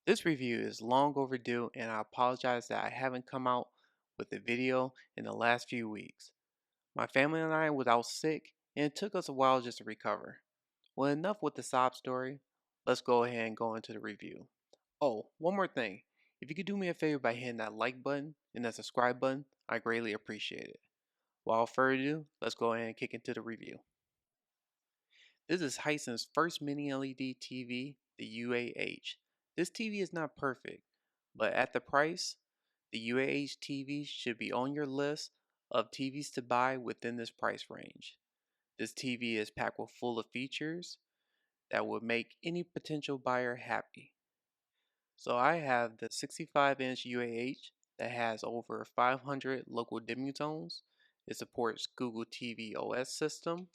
This review is long overdue and I apologize that I haven't come out with a video in the last few weeks. My family and I was out sick and it took us a while just to recover. Well, enough with the sob story. Let's go ahead and go into the review. Oh, one more thing. If you could do me a favor by hitting that like button and that subscribe button, I greatly appreciate it. Without further ado, let's go ahead and kick into the review. This is Hisense's first mini LED TV, the U8H. This TV is not perfect, but at the price, the U8H TV should be on your list of TVs to buy within this price range. This TV is packed with full of features that would make any potential buyer happy. So I have the 65-inch UAH that has over 500 local dimming zones. It supports Google TV OS system.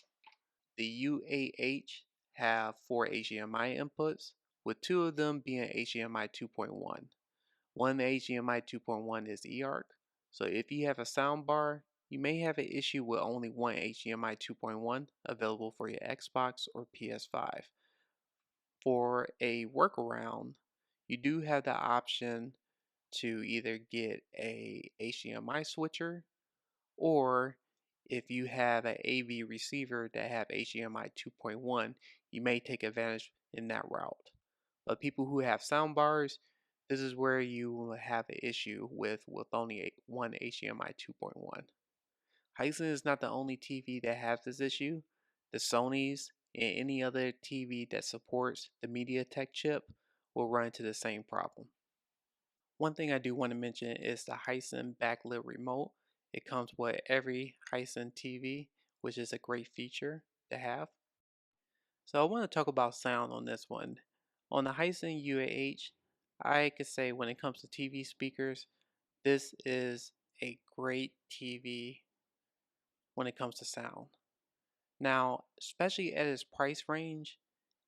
The U8H have 4 HDMI inputs, with 2 of them being HDMI 2.1. One HDMI 2.1 is eARC, so if you have a soundbar, you may have an issue with only one HDMI 2.1 available for your Xbox or PS5. For a workaround, you do have the option to either get a HDMI switcher, or if you have an AV receiver that have HDMI 2.1, you may take advantage in that route. But people who have soundbars, this is where you will have an issue with only one HDMI 2.1. Hisense is not the only TV that has this issue. The Sonys and any other TV that supports the MediaTek chip will run into the same problem. One thing I do want to mention is the Hisense backlit remote. It comes with every Hisense TV, which is a great feature to have. So I want to talk about sound on this one. On the Hisense U8H, I could say when it comes to TV speakers, this is a great TV when it comes to sound. Now, especially at its price range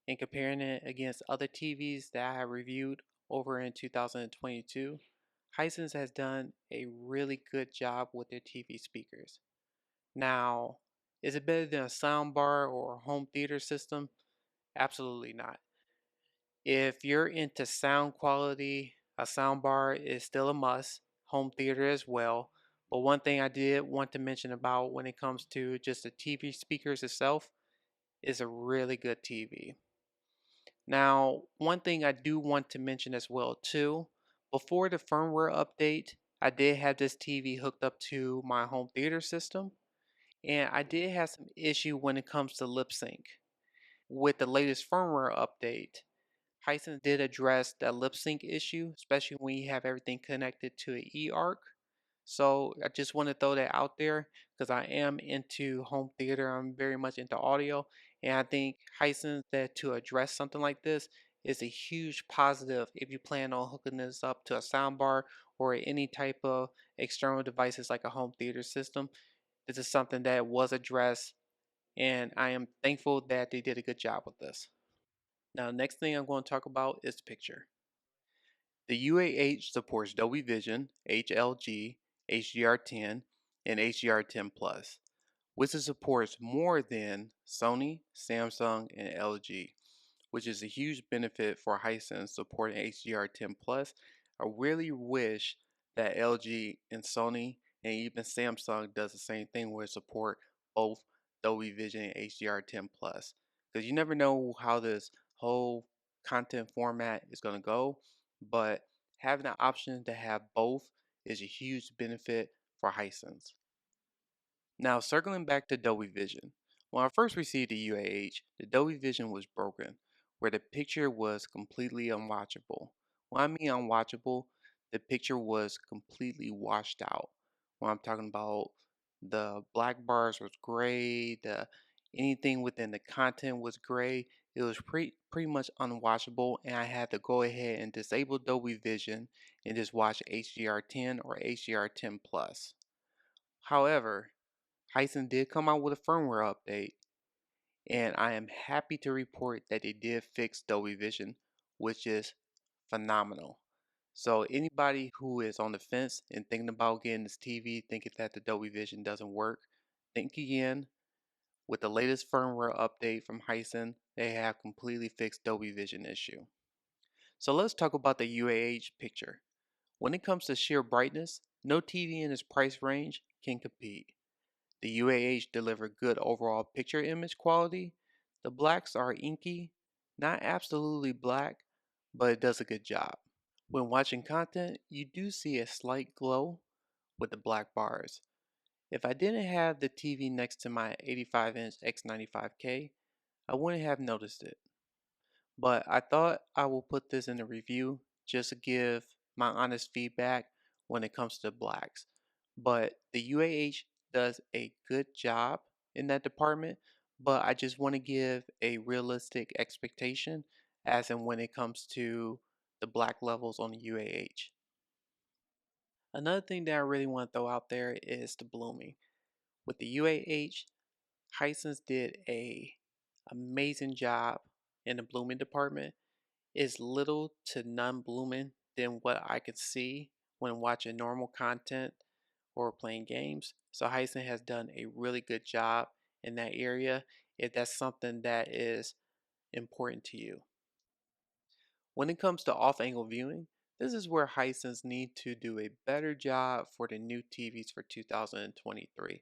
and comparing it against other TVs that I have reviewed over in 2022, Hisense has done a really good job with their TV speakers. Now, is it better than a soundbar or a home theater system? Absolutely not. If you're into sound quality, a soundbar is still a must, home theater as well. But one thing I did want to mention about when it comes to just the TV speakers itself is a really good TV. Now, one thing I do want to mention as well too, before the firmware update, I did have this TV hooked up to my home theater system, and I did have some issue when it comes to lip sync. With the latest firmware update, Hisense did address that lip sync issue, especially when you have everything connected to an eARC. So I just want to throw that out there because I am into home theater. I'm very much into audio, and I think Hisense that to address something like this is a huge positive if you plan on hooking this up to a soundbar or any type of external devices like a home theater system. This is something that was addressed, and I am thankful that they did a good job with this. Now, next thing I'm going to talk about is the picture. The UAH supports Dolby Vision, HLG, HDR10, and HDR10 Plus, which supports more than Sony, Samsung, and LG, which is a huge benefit for Hisense supporting HDR10 Plus. I really wish that LG and Sony and even Samsung does the same thing where it support both Dolby Vision and HDR10 Plus, because you never know how this whole content format is going to go, but having the option to have both is a huge benefit for Hisense. Now, circling back to Dolby Vision. When I first received the UAH, the Dolby Vision was broken, where the picture was completely unwatchable. When I mean unwatchable, the picture was completely washed out. When I'm talking about the black bars was gray, the anything within the content was gray. It was pretty much unwatchable, and I had to go ahead and disable Dolby Vision and just watch HDR10 or HDR10 Plus. However, Hisense did come out with a firmware update, and I am happy to report that they did fix Dolby Vision, which is phenomenal. So anybody who is on the fence and thinking about getting this TV, thinking that the Dolby Vision doesn't work, think again. With the latest firmware update from Hisense, they have completely fixed Dolby Vision issue. So let's talk about the UAH picture. When it comes to sheer brightness, no TV in its price range can compete. The UAH deliver good overall picture image quality. The blacks are inky, not absolutely black, but it does a good job. When watching content, you do see a slight glow with the black bars. If I didn't have the TV next to my 85-inch X95K, I wouldn't have noticed it. But I thought I will put this in a review just to give my honest feedback when it comes to blacks. But the UAH does a good job in that department, but I just want to give a realistic expectation as in when it comes to the black levels on the UAH. Another thing that I really want to throw out there is the blooming. With the UAH, Hisense did a amazing job in the blooming department. Is little to none blooming than what I could see when watching normal content or playing games. So Heisen has done a really good job in that area if that's something that is important to you. When it comes to off-angle viewing, this is where Hisense need to do a better job for the new TVs for 2023.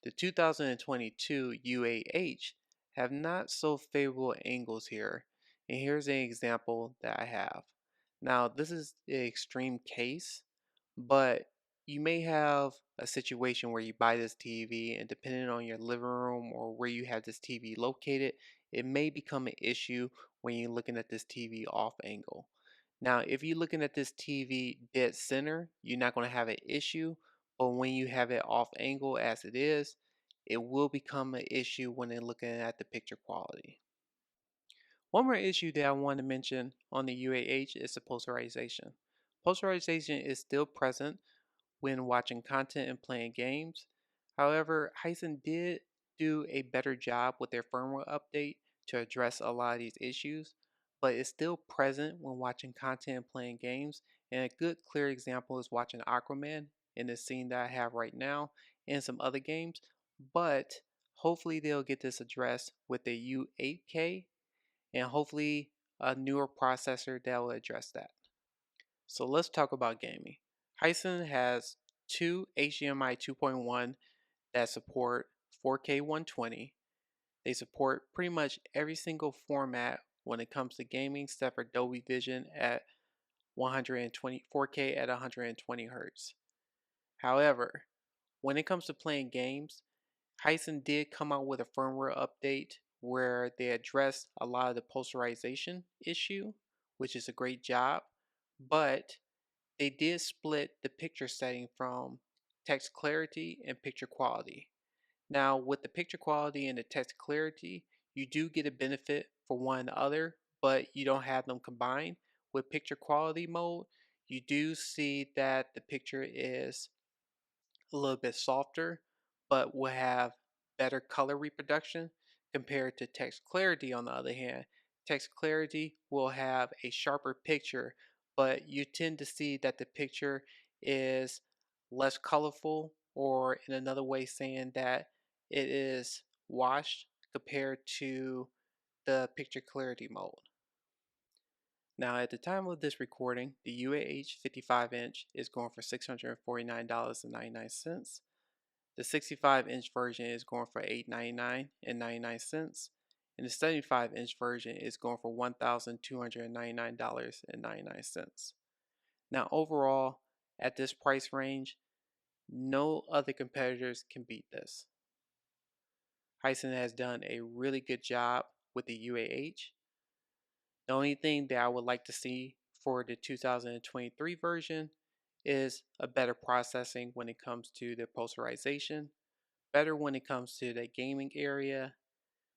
The 2022 U8H have not so favorable angles here, and here's an example that I have. Now, this is the extreme case, but you may have a situation where you buy this TV, and depending on your living room or where you have this TV located, it may become an issue when you're looking at this TV off angle. Now, if you're looking at this TV dead center, you're not going to have an issue, but when you have it off angle as it is, it will become an issue when they're looking at the picture quality. One more issue that I want to mention on the UAH is the posterization. Posterization is still present when watching content and playing games. However, Heisen did do a better job with their firmware update to address a lot of these issues, but it's still present when watching content and playing games. And a good clear example is watching Aquaman in the scene that I have right now and some other games. But hopefully they'll get this addressed with the U8K and hopefully a newer processor that will address that. So let's talk about gaming. Hisense has two HDMI 2.1 that support 4K 120. They support pretty much every single format when it comes to gaming except for Dolby Vision at 120 4K at 120 Hz. However, when it comes to playing games, Hisense did come out with a firmware update where they addressed a lot of the posterization issue, which is a great job, but they did split the picture setting from text clarity and picture quality. Now, with the picture quality and the text clarity, you do get a benefit for one other, but you don't have them combined. With picture quality mode, you do see that the picture is a little bit softer, but will have better color reproduction compared to text clarity on the other hand. Text clarity will have a sharper picture, but you tend to see that the picture is less colorful, or in another way saying that it is washed compared to the picture clarity mode. Now, at the time of this recording, the UAH 55-inch is going for $649.99. The 65-inch version is going for $899.99, and the 75-inch version is going for $1,299.99. Now, overall, at this price range, no other competitors can beat this. Hisense has done a really good job with the UAH. The only thing that I would like to see for the 2023 version is a better processing when it comes to the posterization, better when it comes to the gaming area.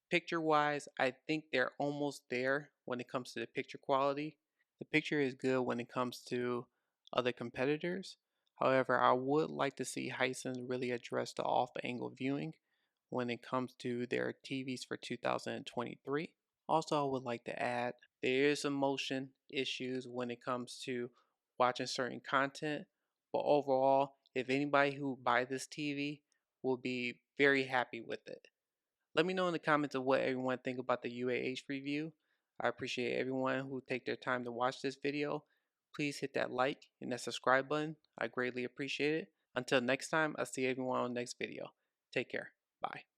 Picture wise, I think they're almost there when it comes to the picture quality. The picture is good when it comes to other competitors. However, I would like to see Hisense really address the off angle viewing when it comes to their TVs for 2023. Also, I would like to add there is some motion issues when it comes to watching certain content, but overall, if anybody who buy this TV will be very happy with it. Let me know in the comments of what everyone think about the UAH review. I appreciate everyone who take their time to watch this video. Please hit that like and that subscribe button. I greatly appreciate it. Until next time, I'll see everyone on the next video. Take care. Bye.